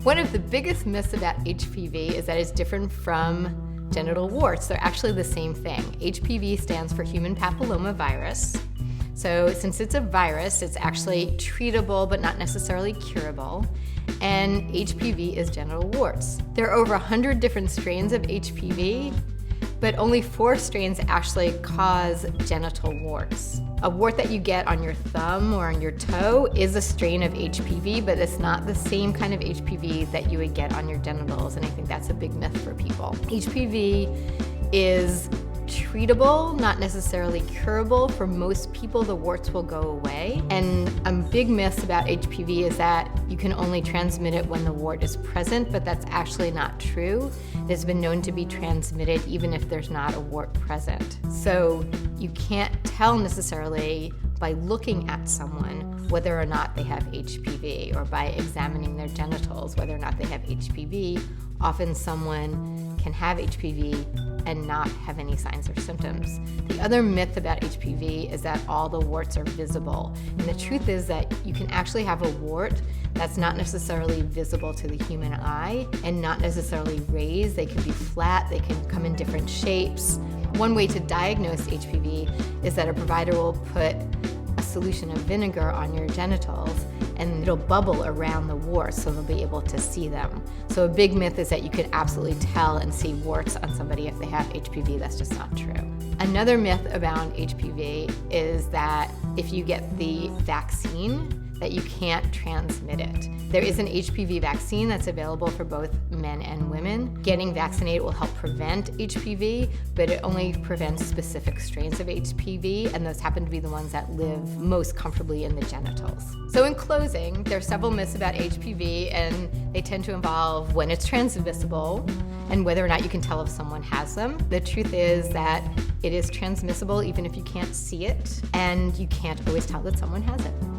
One of the biggest myths about HPV is that it's different from genital warts. They're actually the same thing. HPV stands for human papillomavirus. So since it's a virus, it's actually treatable but not necessarily curable. And HPV is genital warts. There are over 100 different strains of HPV, but only 4 strains actually cause genital warts. A wart that you get on your thumb or on your toe is a strain of HPV, but it's not the same kind of HPV that you would get on your genitals, and I think that's a big myth for people. HPV is treatable, not necessarily curable. For most people, the warts will go away. And a big myth about HPV is that you can only transmit it when the wart is present, but that's actually not true. It has been known to be transmitted even if there's not a wart present. So you can't tell necessarily by looking at someone whether or not they have HPV, or by examining their genitals whether or not they have HPV. Often someone can have HPV and not have any signs or symptoms. The other myth about HPV is that all the warts are visible. And the truth is that you can actually have a wart that's not necessarily visible to the human eye and not necessarily raised. They can be flat, they can come in different shapes. One way to diagnose HPV is that a provider will put a solution of vinegar on your genitals and it'll bubble around the warts so they'll be able to see them. So a big myth is that you can absolutely tell and see warts on somebody if they have HPV. That's just not true. Another myth about HPV is that if you get the vaccine, that you can't transmit it. There is an HPV vaccine that's available for both men and women. Getting vaccinated will help prevent HPV, but it only prevents specific strains of HPV, and those happen to be the ones that live most comfortably in the genitals. So in closing, there are several myths about HPV, and they tend to involve when it's transmissible and whether or not you can tell if someone has them. The truth is that it is transmissible even if you can't see it, and you can't always tell that someone has it.